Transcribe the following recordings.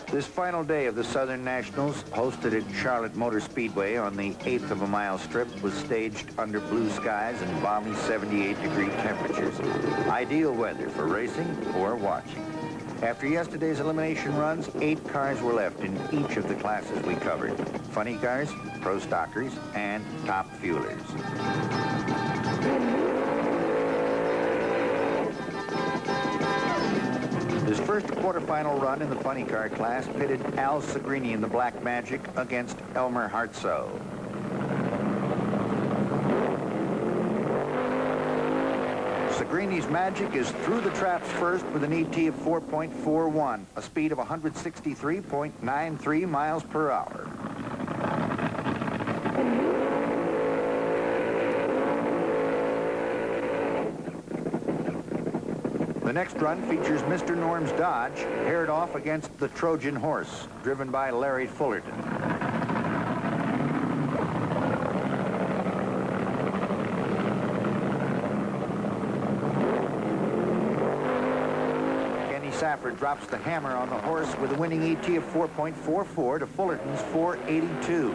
This final day of the Southern Nationals, hosted at Charlotte Motor Speedway on the 1/8 of a mile strip, was staged under blue skies and balmy 78-degree temperatures. Ideal weather for racing or watching. After yesterday's elimination runs, 8 cars were left in each of the classes we covered. Funny cars, pro stockers, and top fuelers. His first quarterfinal run in the funny car class pitted Al Segrini in the Black Magic against Elmer Hartsoe. Segrini's Magic is through the traps first with an ET of 4.41, a speed of 163.93 miles per hour. The next run features Mr. Norm's Dodge, paired off against the Trojan Horse, driven by Larry Fullerton. Kenny Safford drops the hammer on the horse with a winning ET of 4.44 to Fullerton's 4.82.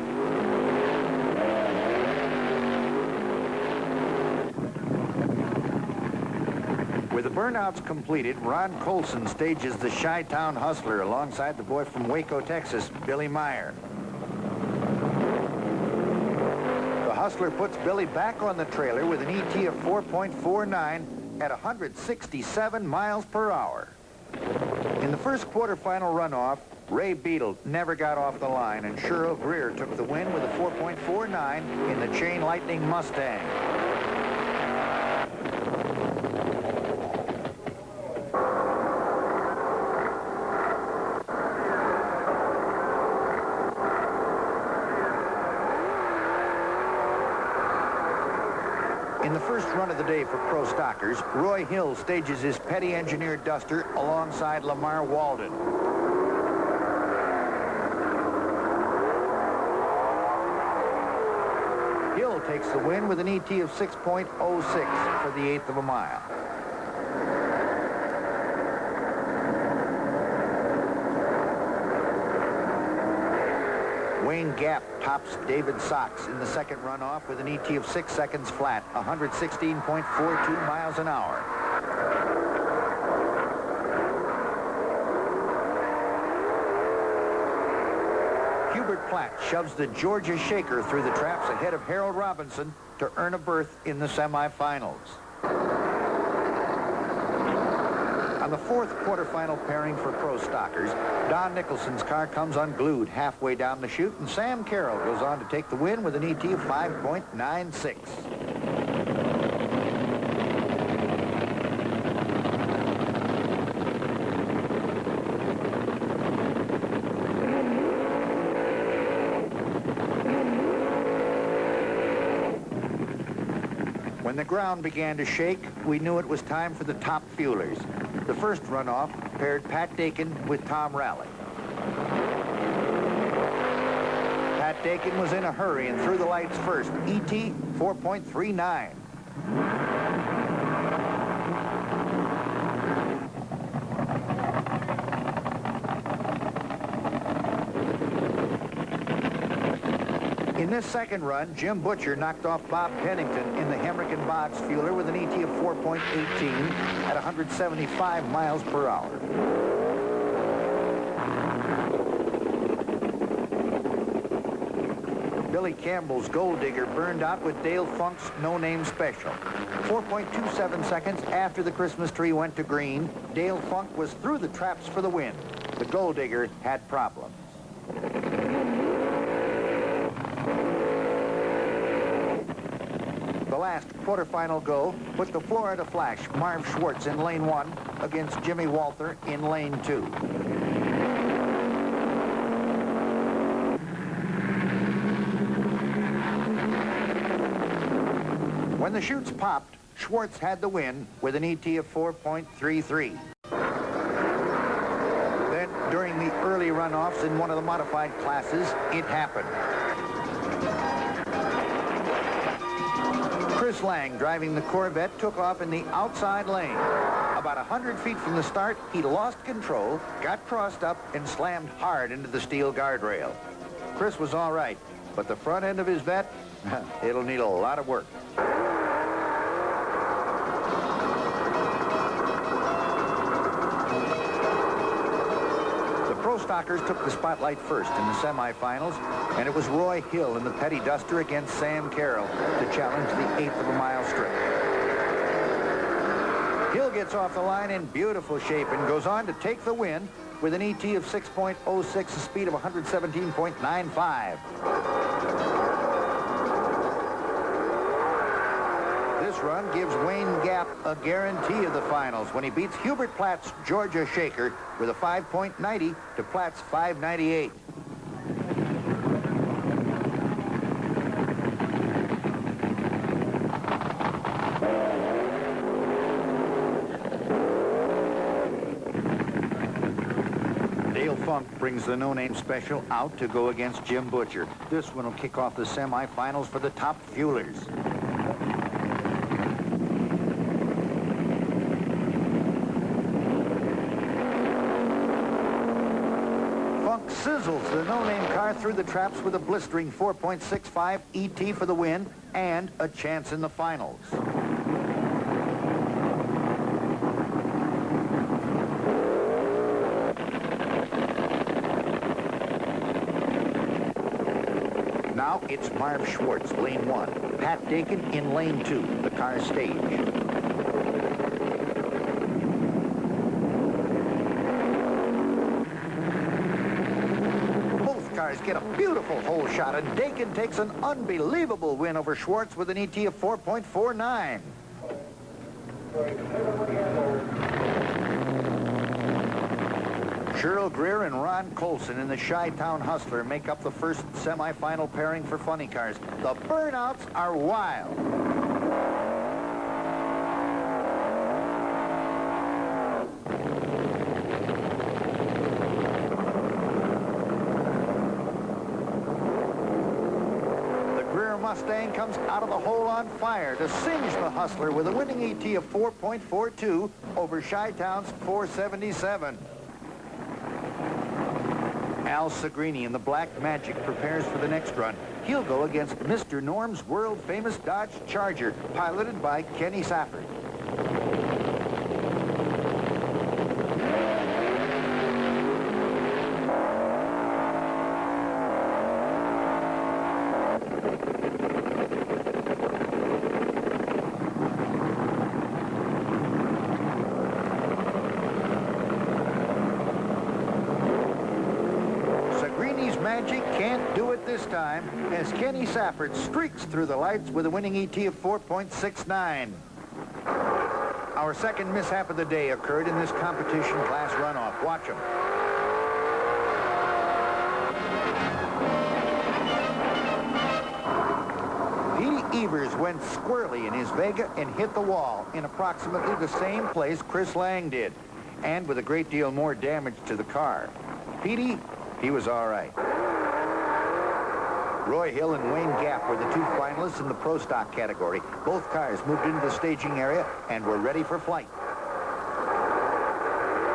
With the burnouts completed, Ron Colson stages the Chi-Town Hustler alongside the boy from Waco, Texas, Billy Meyer. The Hustler puts Billy back on the trailer with an ET of 4.49 at 167 miles per hour. In the first quarterfinal runoff, Ray Beadle never got off the line, and Cheryl Greer took the win with a 4.49 in the Chain Lightning Mustang. In the first run of the day for pro stockers, Roy Hill stages his Petty Engineered Duster alongside Lamar Walden. Hill takes the win with an ET of 6.06 for the 1/8 of a mile. Wayne Gap tops David Sox in the second runoff with an ET of 6 seconds flat, 116.42 miles an hour. Hubert Platt shoves the Georgia Shaker through the traps ahead of Harold Robinson to earn a berth in the semifinals. On the fourth quarterfinal pairing for pro stockers, Don Nicholson's car comes unglued halfway down the chute, and Sam Carroll goes on to take the win with an ET of 5.96. When the ground began to shake, we knew it was time for the top fuelers. The first runoff paired Pat Dakin with Tom Rowley. Pat Dakin was in a hurry and threw the lights first. ET 4.39. In this second run, Jim Butcher knocked off Bob Pennington in the Hemrick and Boggs fueler with an ET of 4.18 at 175 miles per hour. Billy Campbell's Gold Digger burned out with Dale Funk's No Name Special. 4.27 seconds after the Christmas tree went to green, Dale Funk was through the traps for the win. The Gold Digger had problems. The last quarterfinal go put the Florida Flash, Marv Schwartz, in lane 1 against Jimmy Walther in lane 2. When the chutes popped, Schwartz had the win with an ET of 4.33. Then, during the early runoffs in one of the modified classes, it happened. Chris Lang, driving the Corvette, took off in the outside lane. A About 100 feet from the start, he lost control, got crossed up, and slammed hard into the steel guardrail. Chris was all right, but the front end of his vet, it'll need a lot of work. Pro Stockers took the spotlight first in the semifinals, and it was Roy Hill in the Petty Duster against Sam Carroll to challenge the 1/8 of a mile strip. Hill gets off the line in beautiful shape and goes on to take the win with an ET of 6.06, a speed of 117.95. This run gives Wayne Gap a guarantee of the finals when he beats Hubert Platt's Georgia Shaker with a 5.90 to Platt's 5.98. Dale Funk brings the no-name special out to go against Jim Butcher. This one will kick off the semifinals for the top fuelers. Sizzles the no-name car through the traps with a blistering 4.65 ET for the win and a chance in the finals. Now it's Marv Schwartz, lane 1. Pat Dakin in lane 2, the car stage. Get a beautiful hole shot, and Dakin takes an unbelievable win over Schwartz with an ET of 4.49. Cheryl Greer and Ron Colson in the Chi-Town Hustler make up the first semifinal pairing for funny cars. The burnouts are wild. Mustang comes out of the hole on fire to singe the Hustler with a winning ET of 4.42 over Chi-Town's 477. Al Segrini in the Black Magic prepares for the next run. He'll go against Mr. Norm's world-famous Dodge Charger, piloted by Kenny Safford. Magic can't do it this time as Kenny Safford streaks through the lights with a winning ET of 4.69. Our second mishap of the day occurred in this competition class runoff. Watch him. Petey Evers went squirrely in his Vega and hit the wall in approximately the same place Chris Lang did, and with a great deal more damage to the car. Petey, he was all right. Roy Hill and Wayne Gap were the two finalists in the Pro Stock category. Both cars moved into the staging area and were ready for flight.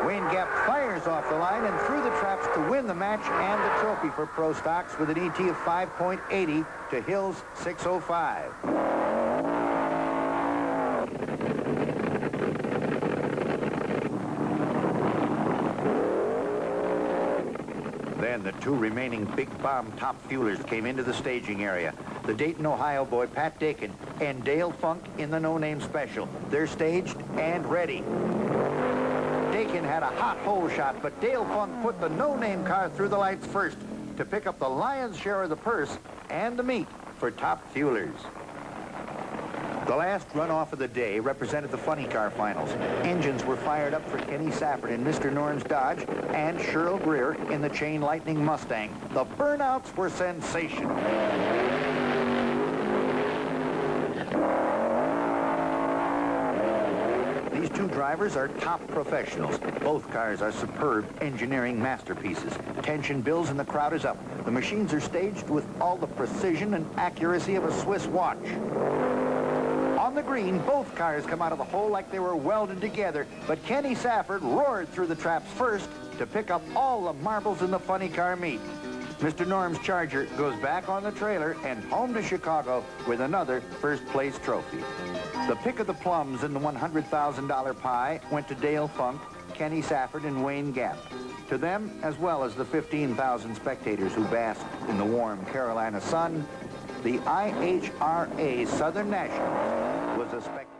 Wayne Gap fires off the line and through the traps to win the match and the trophy for Pro Stocks with an ET of 5.80 to Hill's 605. Then the two remaining Big Bomb top fuelers came into the staging area. The Dayton, Ohio boy, Pat Dakin, and Dale Funk in the no-name special. They're staged and ready. Dakin had a hot hole shot, but Dale Funk put the no-name car through the lights first to pick up the lion's share of the purse and the meat for top fuelers. The last runoff of the day represented the funny car finals. Engines were fired up for Kenny Safford in Mr. Norm's Dodge and Cheryl Greer in the Chain Lightning Mustang. The burnouts were sensational. These two drivers are top professionals. Both cars are superb engineering masterpieces. Attention bills and the crowd is up. The machines are staged with all the precision and accuracy of a Swiss watch. On the green, both cars come out of the hole like they were welded together, but Kenny Safford roared through the traps first to pick up all the marbles in the funny car meet. Mr. Norm's Charger goes back on the trailer and home to Chicago with another first-place trophy. The pick of the plums in the $100,000 pie went to Dale Funk, Kenny Safford, and Wayne Gap. To them, as well as the 15,000 spectators who basked in the warm Carolina sun, the IHRA Southern National was a spectacular.